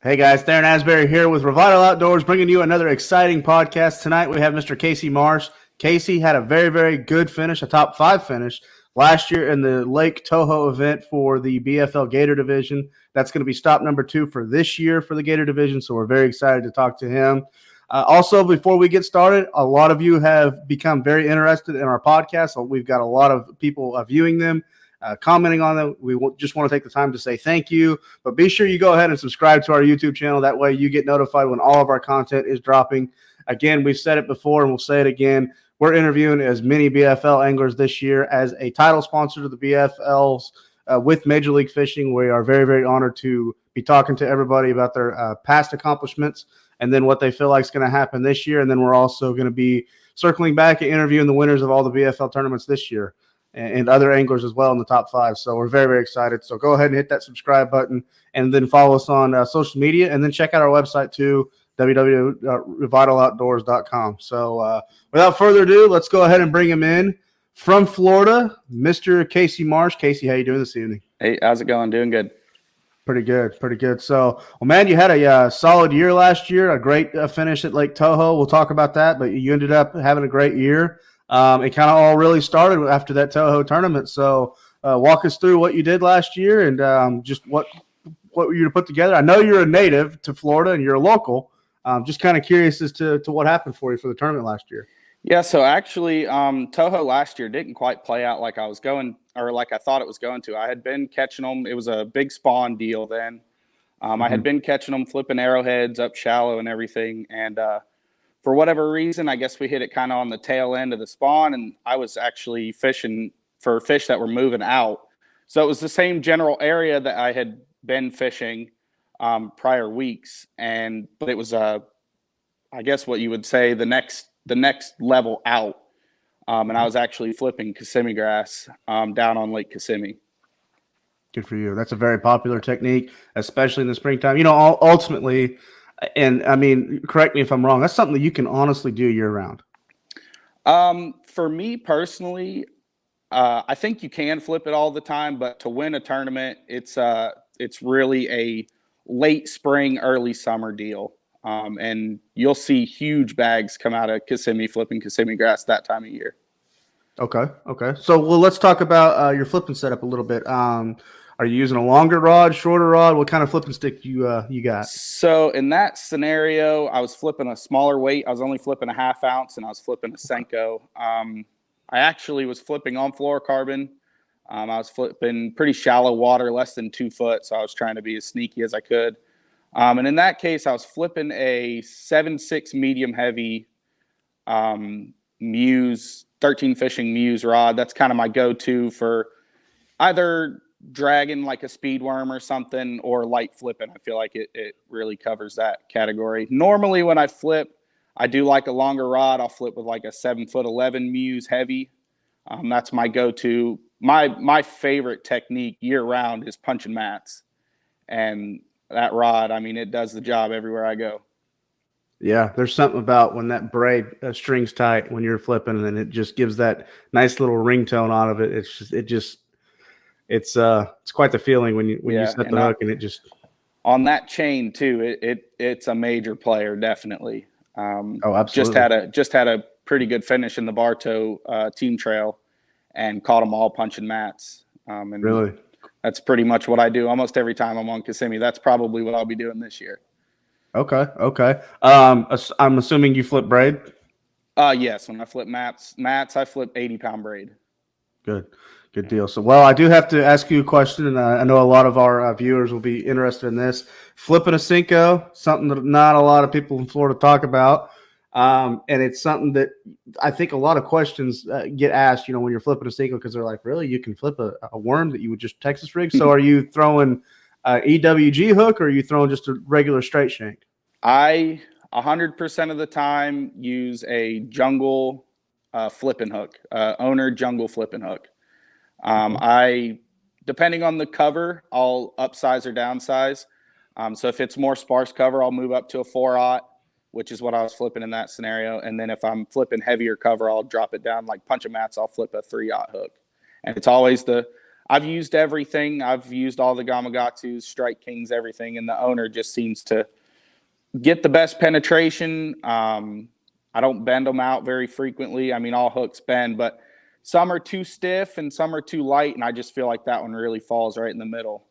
Hey guys, Theron Asbury here with Revital Outdoors, bringing you another exciting podcast. Tonight we have Mr. Casey Marsh. Casey had a very, very good finish, a top 5 finish last year in the Lake Toho event for the BFL Gator Division. That's going to be stop number 2 for this year for the Gator Division, so we're very excited to talk to him. Also, before we get started, a lot of you have become very interested in our podcast. So we've got a lot of people viewing them. Commenting on them. We just want to take the time to say thank you, but be sure you go ahead and subscribe to our YouTube channel. That way you get notified when all of our content is dropping. Again, we've said it before and we'll say it again. We're interviewing as many BFL anglers this year as a title sponsor to the BFLs with Major League Fishing. We are very, very honored to be talking to everybody about their past accomplishments and then what they feel like is going to happen this year. And then we're also going to be circling back and interviewing the winners of all the BFL tournaments this year and other anglers as well in the top 5. So we're very, very excited. So go ahead and hit that subscribe button and then follow us on social media, and then check out our website too, www.revitaloutdoors.com. So without further ado, let's go ahead and bring him in from Florida, Mr. Casey Marsh. Casey, how you doing this evening? Hey, how's it going? Doing good. Pretty good, pretty good. So, well, man, you had a solid year last year, a great finish at Lake Toho. We'll talk about that, but you ended up having a great year. It kind of all really started after that Toho tournament. So walk us through what you did last year and just what you put together. I know you're a native to Florida and you're a local. Just kind of curious as to what happened for you for the tournament last year. Yeah, so actually Toho last year didn't quite play out like I was going or like I thought it was going to. I had been catching them. It was a big spawn deal then. I had been catching them, flipping arrowheads up shallow and everything. And for whatever reason, I guess we hit it kind of on the tail end of the spawn, and I was actually fishing for fish that were moving out. So it was the same general area that I had been fishing prior weeks, but it was I guess what you would say the next level out, and I was actually flipping Kissimmee grass down on Lake Kissimmee. Good for you. That's a very popular technique, especially in the springtime. You know, ultimately. And I mean, correct me if I'm wrong, that's something that you can honestly do year round. For me personally, I think you can flip it all the time, but to win a tournament, it's really a late spring, early summer deal. And you'll see huge bags come out of Kissimmee flipping Kissimmee grass that time of year. Okay. So, well, let's talk about your flipping setup a little bit. Are you using a longer rod, shorter rod? What kind of flipping stick you got? So in that scenario, I was flipping a smaller weight. I was only flipping a 1/2 ounce, and I was flipping a Senko. I actually was flipping on fluorocarbon. I was flipping pretty shallow water, less than 2 foot, so I was trying to be as sneaky as I could. And in that case, I was flipping a 7.6 medium heavy Muse 13 fishing Muse rod. That's kind of my go-to for either dragging like a speed worm or something, or light flipping. I feel like it really covers that category. Normally when I flip, I do like a longer rod. I'll flip with like a 7'11" Muse heavy. That's my go-to. My favorite technique year round is punching mats, and that rod, I mean, it does the job everywhere I go. Yeah, there's something about when that braid string's tight when you're flipping, and then it just gives that nice little ringtone out of it. It's quite the feeling when you set the hook, and it just on that chain too. It's a major player, definitely. Absolutely. Just had a pretty good finish in the Bartow team trail, and caught them all punching mats. And really, that's pretty much what I do almost every time I'm on Kissimmee. That's probably what I'll be doing this year. Okay. I'm assuming you flip braid. Yes. When I flip mats, I flip 80-pound braid. Good deal. So, well, I do have to ask you a question, and I know a lot of our viewers will be interested in this. Flipping a Senko, something that not a lot of people in Florida talk about, and it's something that I think a lot of questions get asked, you know, when you're flipping a Senko, because they're like, really, you can flip a worm that you would just Texas rig? So are you throwing EWG hook, or are you throwing just a regular straight shank? I 100% of the time use a jungle flipping hook, owner jungle flipping hook. I, depending on the cover, I'll upsize or downsize. So if it's more sparse cover, I'll move up to a 4/0, which is what I was flipping in that scenario. And then if I'm flipping heavier cover, I'll drop it down. Like punching mats, I'll flip a 3/0 hook. And it's always I've used everything. I've used all the Gamakatsus, Strike Kings, everything, and the owner just seems to get the best penetration. I don't bend them out very frequently. I mean, all hooks bend, but some are too stiff and some are too light, and I just feel like that one really falls right in the middle.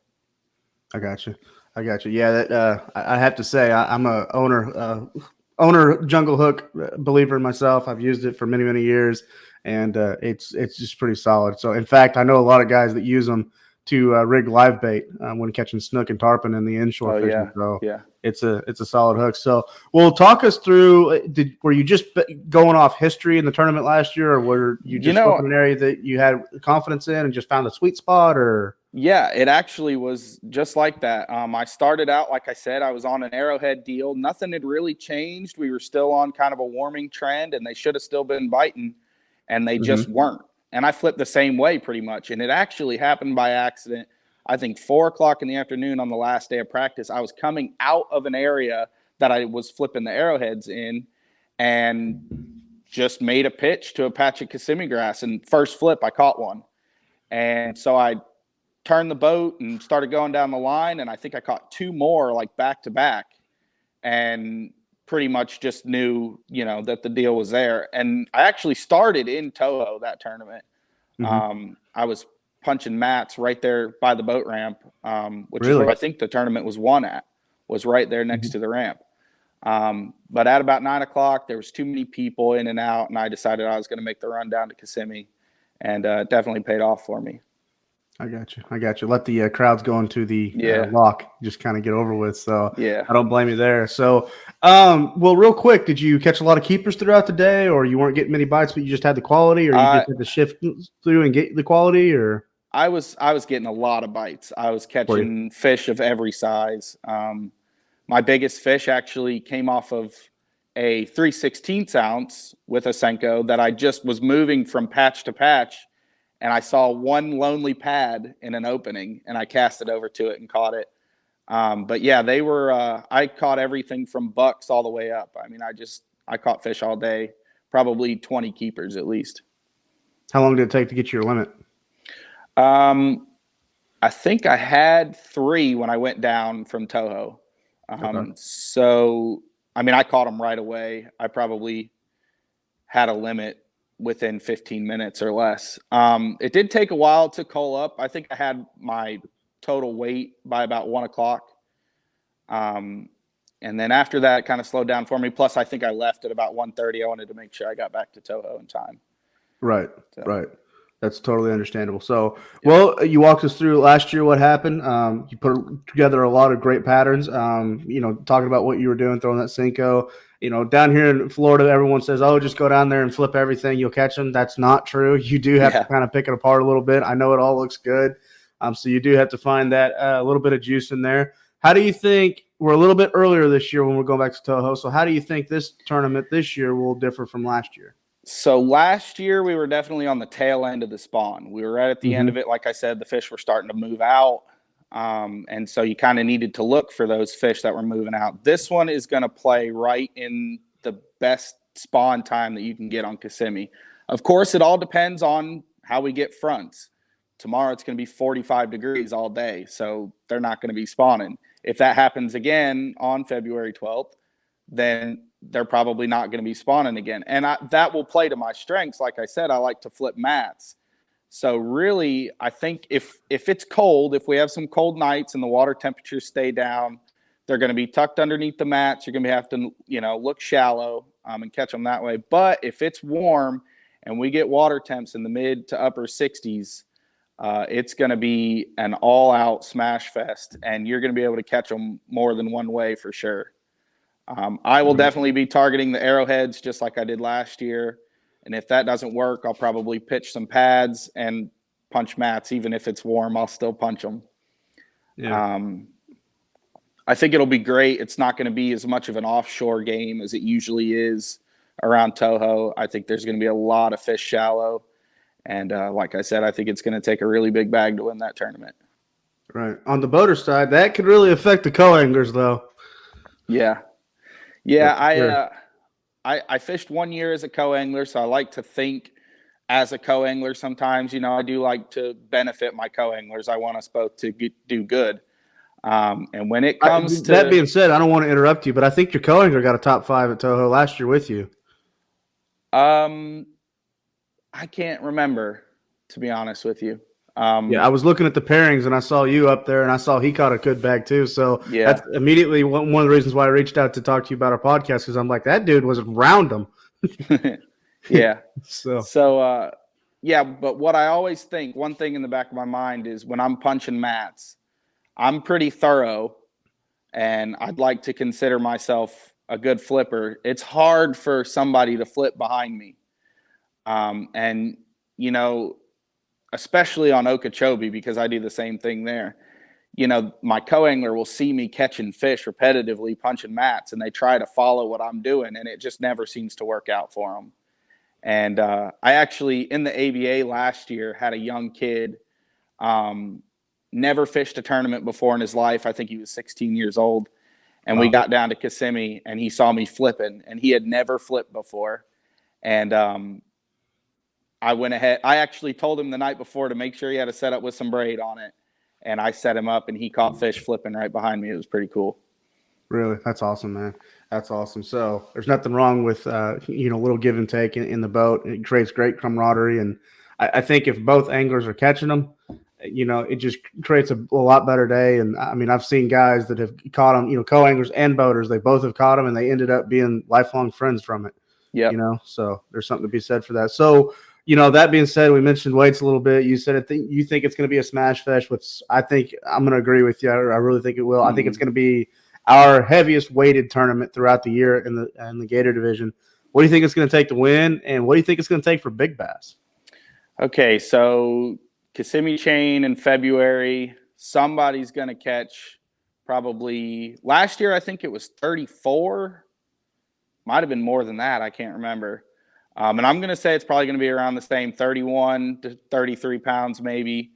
I got you. Yeah, that I have to say I'm a owner jungle hook believer myself. I've used it for many, many years, and it's just pretty solid. So, in fact, I know a lot of guys that use them to rig live bait when catching snook and tarpon in the inshore fishing. So, yeah, it's a solid hook. So, well, talk us through. Were you just going off history in the tournament last year, or were you just flipping an area that you had confidence in and just found a sweet spot, or? Yeah, it actually was just like that. I started out, like I said, I was on an arrowhead deal. Nothing had really changed. We were still on kind of a warming trend, and they should have still been biting, and they just weren't. And I flipped the same way pretty much. And it actually happened by accident. I think 4 o'clock in the afternoon on the last day of practice, I was coming out of an area that I was flipping the arrowheads in and just made a pitch to a patch of Kissimmee grass. And first flip, I caught one. And so I turned the boat and started going down the line, and I think I caught 2 more like back to back, and pretty much just knew, that the deal was there. And I actually started in Toho that tournament. I was punching mats right there by the boat ramp, which is where I think the tournament was won at, was right there next to the ramp. But at about 9 o'clock, there was too many people in and out, and I decided I was going to make the run down to Kissimmee, and definitely paid off for me. I got you. Let the crowds go into the lock, just kind of get over with. So yeah, I don't blame you there. So, well, real quick, did you catch a lot of keepers throughout the day, or you weren't getting many bites, but you just had the quality, or you just had to shift through and get the quality, or? I was getting a lot of bites. I was catching fish of every size. My biggest fish actually came off of a 3/16 ounce with a Senko that I just was moving from patch to patch. And I saw one lonely pad in an opening, and I cast it over to it and caught it. But yeah, they were. I caught everything from bucks all the way up. I mean, I caught fish all day, probably 20 keepers at least. How long did it take to get your limit? I think I had 3 when I went down from Toho. So I mean, I caught them right away. I probably had a limit within 15 minutes or less. It did take a while to cull up. I think I had my total weight by about 1 o'clock. And then after that, it kind of slowed down for me. Plus, I think I left at about 1:30. I wanted to make sure I got back to Toho in time. Right. That's totally understandable. So, well, you walked us through last year what happened. You put together a lot of great patterns, talking about what you were doing, throwing that Senko. Down here in Florida, everyone says, oh, just go down there and flip everything. You'll catch them. That's not true. You do have to kind of pick it apart a little bit. I know it all looks good. So you do have to find that a little bit of juice in there. How do you think – we're a little bit earlier this year when we're going back to Toho. So how do you think this tournament this year will differ from last year? So last year we were definitely on the tail end of the spawn. We were right at the end of it. Like I said, the fish were starting to move out. And so you kind of needed to look for those fish that were moving out. This one is going to play right in the best spawn time that you can get on Kissimmee. Of course, it all depends on how we get fronts. Tomorrow it's going to be 45 degrees all day, so they're not going to be spawning. If that happens again on February 12th, then they're probably not going to be spawning again. And that will play to my strengths. Like I said, I like to flip mats. So really, I think if it's cold, if we have some cold nights and the water temperatures stay down, they're going to be tucked underneath the mats. You're going to have to, look shallow and catch them that way. But if it's warm and we get water temps in the mid to upper 60s, it's going to be an all-out smash fest, and you're going to be able to catch them more than one way for sure. I will definitely be targeting the arrowheads just like I did last year. And if that doesn't work, I'll probably pitch some pads and punch mats. Even if it's warm, I'll still punch them. Yeah. I think it'll be great. It's not going to be as much of an offshore game as it usually is around Toho. I think there's going to be a lot of fish shallow. And like I said, I think it's going to take a really big bag to win that tournament. Right. On the boater side, that could really affect the co-anglers, though. Yeah. Yeah, I fished 1 year as a co-angler, so I like to think as a co-angler, sometimes, I do like to benefit my co-anglers. I want us both to do good. And when it comes That to being said, I don't want to interrupt you, but I think your co-angler got a top 5 at Toho last year with you. I can't remember, to be honest with you. Yeah, I was looking at the pairings and I saw you up there, and I saw he caught a good bag too. So Yeah. that's immediately one of the reasons why I reached out to talk to you about our podcast, because I'm like, that dude was around him. Yeah. So yeah, but what I always think, one thing in the back of my mind is when I'm punching mats, I'm pretty thorough, and I'd like to consider myself a good flipper. It's hard for somebody to flip behind me. And, especially on Okeechobee, because I do the same thing there. My co-angler will see me catching fish repetitively, punching mats, and they try to follow what I'm doing, and it just never seems to work out for them. And I actually, in the ABA last year, had a young kid, never fished a tournament before in his life. I think he was 16 years old. And we got down to Kissimmee, and he saw me flipping, and he had never flipped before. And I went ahead. I actually told him the night before to make sure he had a setup with some braid on it. And I set him up, and he caught fish flipping right behind me. It was pretty cool. really, that's awesome, man. That's awesome. So there's nothing wrong with little give and take in the boat. It creates great camaraderie, and I think if both anglers are catching them, it just creates a lot better day. And I mean, I've seen guys that have caught them, co-anglers and boaters. They both have caught them, and they ended up being lifelong friends from it. Yeah. So there's something to be said for that. So, that being said, we mentioned weights a little bit. You said you think it's going to be a smash fest, which I think I'm going to agree with you. I really think it will. I think it's going to be our heaviest weighted tournament throughout the year in the Gator Division. What do you think it's going to take to win, and what do you think it's going to take for big bass? Okay, so Kissimmee chain in February. Somebody's going to catch probably – last year I think it was 34. Might have been more than that. I can't remember. And I'm going to say it's probably going to be around the same 31 to 33 pounds maybe.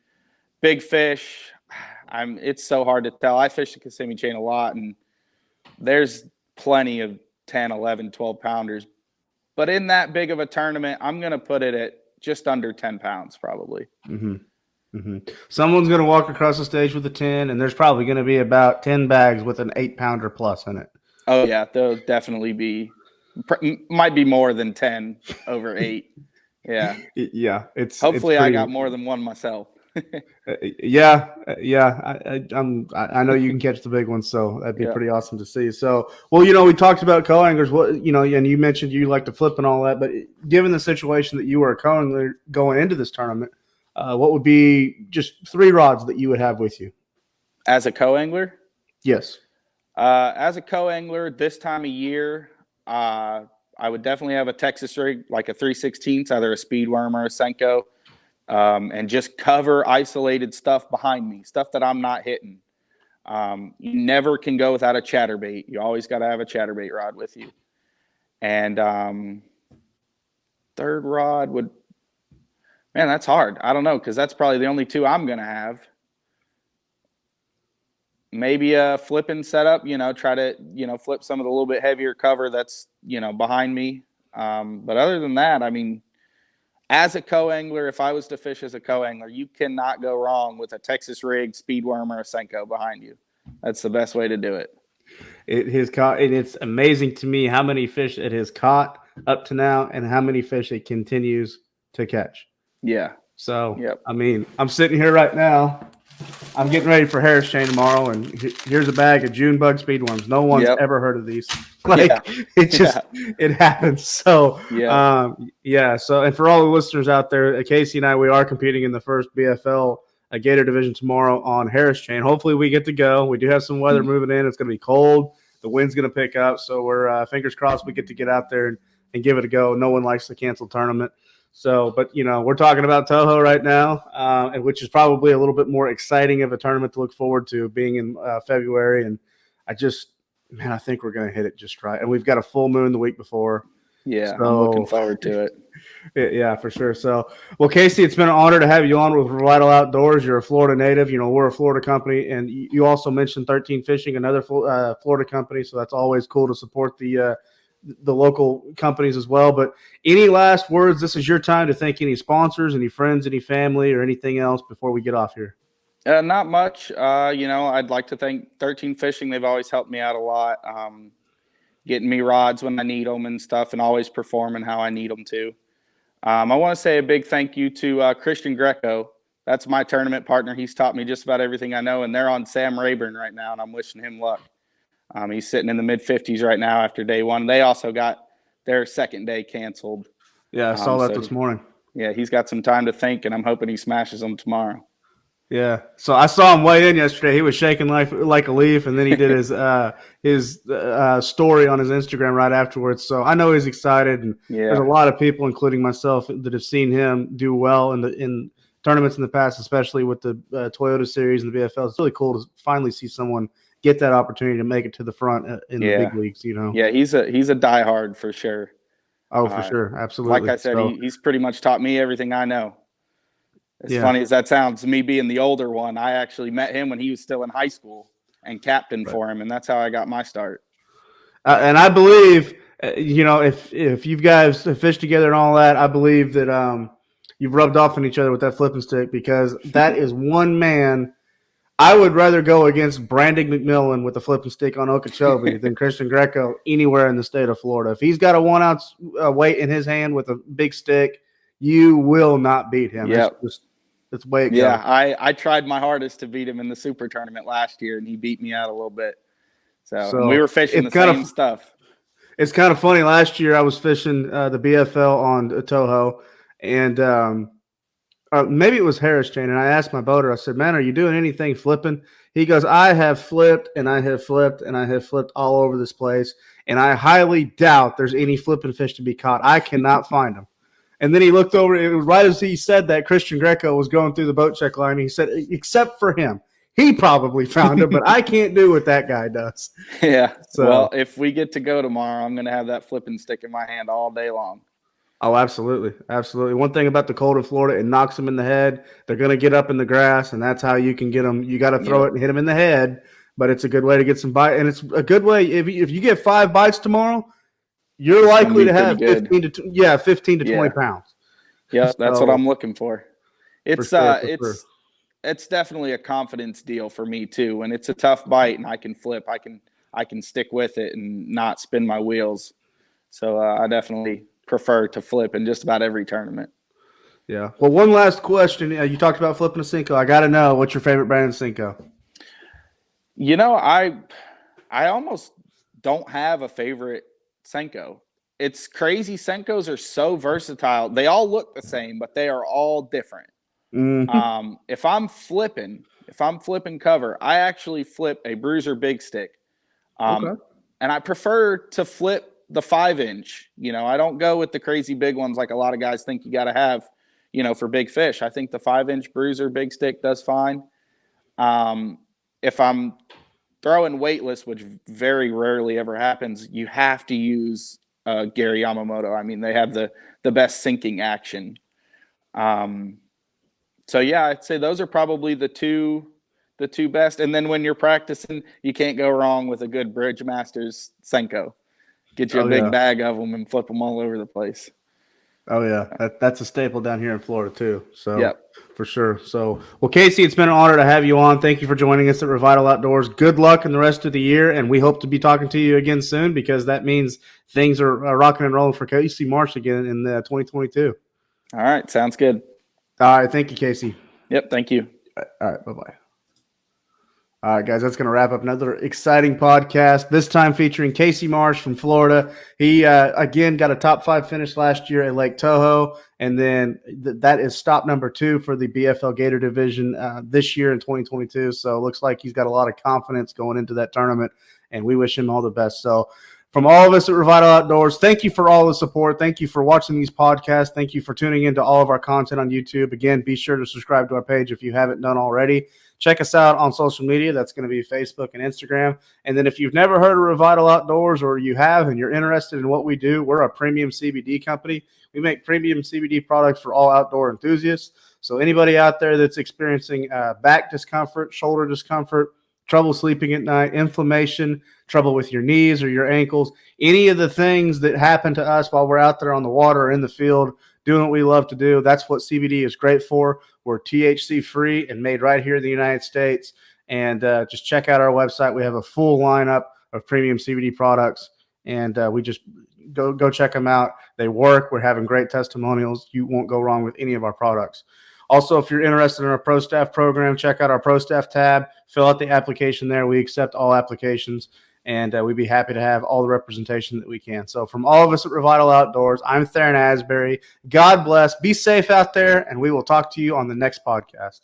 Big fish, it's so hard to tell. I fish the Kissimmee chain a lot, and there's plenty of 10, 11, 12 pounders. But in that big of a tournament, I'm going to put it at just under 10 pounds probably. Mm-hmm. Mm-hmm. Someone's going to walk across the stage with a 10, and there's probably going to be about 10 bags with an 8-pounder plus in it. Oh, yeah, there'll definitely be – might be more than 10 over 8. Yeah. Yeah. Hopefully I got more than one myself. Yeah. I know you can catch the big ones, so that'd be pretty awesome to see. So, well, we talked about co-anglers, and you mentioned you like to flip and all that, but given the situation that you were a co-angler going into this tournament, what would be just 3 rods that you would have with you? As a co-angler? Yes. As a co-angler this time of year, I would definitely have a Texas rig, like a 3/16, either a speed worm or a Senko, and just cover isolated stuff behind me, stuff that I'm not hitting. You never can go without a chatterbait. You always got to have a chatterbait rod with you. And third rod would, man, that's hard. I don't know, because that's probably the only 2 I'm going to have. Maybe a flipping setup, try to, flip some of the little bit heavier cover that's, behind me. But other than that, I mean, as a co-angler, if I was to fish as a co-angler, you cannot go wrong with a Texas rig, speed worm, or a Senko behind you. That's the best way to do it. It has caught, and it's amazing to me how many fish it has caught up to now and how many fish it continues to catch. Yeah. So, I mean, I'm sitting here right now. I'm getting ready for Harris Chain tomorrow, and here's a bag of June bug speedworms. No one's ever heard of these. It happens. So, So, and for all the listeners out there, Casey and I, we are competing in the first BFL Gator Division tomorrow on Harris Chain. Hopefully, we get to go. We do have some weather moving in. It's going to be cold. The wind's going to pick up. So, we're fingers crossed we get out there and give it a go. No one likes to cancel tournament. So, but, we're talking about Toho right now, and which is probably a little bit more exciting of a tournament to look forward to, being in February. And I think we're going to hit it just right. And we've got a full moon the week before. Yeah, so, I'm looking forward to it. Yeah, for sure. So, well, Casey, it's been an honor to have you on with Vital Outdoors. You're a Florida native. We're a Florida company. And you also mentioned 13 Fishing, another Florida company. So that's always cool to support the the local companies as well. But any last words? This is your time to thank any sponsors, any friends, any family, or anything else before we get off here. Not much. I'd like to thank 13 Fishing. They've always helped me out a lot, getting me rods when I need them and stuff, and always performing how I need them to. I want to say a big thank you to Christian Greco. That's my tournament partner. He's taught me just about everything I know, and they're on Sam Rayburn right now, and I'm wishing him luck. He's sitting in the mid-50s right now after day one. They also got their second day canceled. Yeah, I saw that this morning. Yeah, he's got some time to think, and I'm hoping he smashes them tomorrow. Yeah, so I saw him weigh in yesterday. He was shaking like a leaf, and then he did his story on his Instagram right afterwards. So I know he's excited, and there's a lot of people, including myself, that have seen him do well in tournaments in the past, especially with the Toyota Series and the BFL. It's really cool to finally see someone get that opportunity to make it to the front in the big leagues. Yeah, he's a diehard for sure. Oh, for sure, absolutely. Like I said, he's pretty much taught me everything I know. As funny as that sounds, me being the older one, I actually met him when he was still in high school and captained for him, and that's how I got my start. And I believe, if you guys have fished together and all that, I believe that you've rubbed off on each other with that flipping stick, because that is one man. I would rather go against Brandon McMillan with a flipping stick on Okeechobee than Christian Greco anywhere in the state of Florida. If he's got a 1 ounce weight in his hand with a big stick, you will not beat him. Yep. That's the way it goes. Yeah, I tried my hardest to beat him in the super tournament last year, and he beat me out a little bit. So we were fishing the same stuff. It's kind of funny. Last year I was fishing the BFL on Toho, and maybe it was Harris Chain, and I asked my boater, I said, man, are you doing anything flipping? He goes, I have flipped, and I have flipped, and I have flipped all over this place, and I highly doubt there's any flipping fish to be caught. I cannot find them. And then he looked over, it was right as he said that, Christian Greco was going through the boat check line. He said, except for him. He probably found him, but I can't do what that guy does. Yeah. So, well, if we get to go tomorrow, I'm going to have that flipping stick in my hand all day long. Oh, absolutely. Absolutely. One thing about the cold of Florida, it knocks them in the head. They're going to get up in the grass, and that's how you can get them. You got to throw it and hit them in the head, but it's a good way to get some bite. And it's a good way. If you get 5 bites tomorrow, you're likely to have 15 to 20 pounds. Yeah, that's what I'm looking for. It's definitely a confidence deal for me too. When it's a tough bite and I can flip, I can stick with it and not spin my wheels. So I definitely prefer to flip in just about every tournament. Yeah. Well, one last question. You talked about flipping a Senko. I got to know, what's your favorite brand of Senko? I almost don't have a favorite Senko. It's crazy. Senkos are so versatile. They all look the same, but they are all different. Mm-hmm. If I'm flipping cover, I actually flip a Bruiser Big Stick. And I prefer to flip the 5-inch. I don't go with the crazy big ones like a lot of guys think you got to have, for big fish. I think the 5-inch Bruiser Big Stick does fine. If I'm throwing weightless, which very rarely ever happens, you have to use Gary Yamamoto. I mean, they have the best sinking action. So yeah, I'd say those are probably the two best. And then when you're practicing, you can't go wrong with a good Bridgemasters Senko. Get you a big bag of them and flip them all over the place. Oh yeah, that's a staple down here in Florida too. So for sure. So well, Casey, it's been an honor to have you on. Thank you for joining us at Revital Outdoors. Good luck in the rest of the year, and we hope to be talking to you again soon, because that means things are rocking and rolling for Casey Marsh again in 2022. All right, sounds good. All right, thank you, Casey. Yep, thank you. All right, bye-bye. All right, guys, that's going to wrap up another exciting podcast, this time featuring Casey Marsh from Florida. He, again, got a top 5 finish last year at Lake Toho, and then that is stop number 2 for the BFL Gator Division this year in 2022. So it looks like he's got a lot of confidence going into that tournament, and we wish him all the best. So from all of us at Revital Outdoors, thank you for all the support. Thank you for watching these podcasts. Thank you for tuning into all of our content on YouTube. Again, be sure to subscribe to our page if you haven't done already. Check us out on social media. That's going to be Facebook and Instagram. And then if you've never heard of Revital Outdoors, or you have and you're interested in what we do, we're a premium CBD company. We make premium CBD products for all outdoor enthusiasts. So anybody out there that's experiencing back discomfort, shoulder discomfort, trouble sleeping at night, inflammation, trouble with your knees or your ankles, any of the things that happen to us while we're out there on the water or in the field doing what we love to do, that's what CBD is great for. We're THC free and made right here in the United States. And just check out our website. We have a full lineup of premium CBD products, and we just go check them out. They work. We're having great testimonials. You won't go wrong with any of our products. Also, if you're interested in our Pro Staff program, check out our Pro Staff tab. Fill out the application there. We accept all applications, and we'd be happy to have all the representation that we can. So from all of us at Revital Outdoors, I'm Theron Asbury. God bless. Be safe out there, and we will talk to you on the next podcast.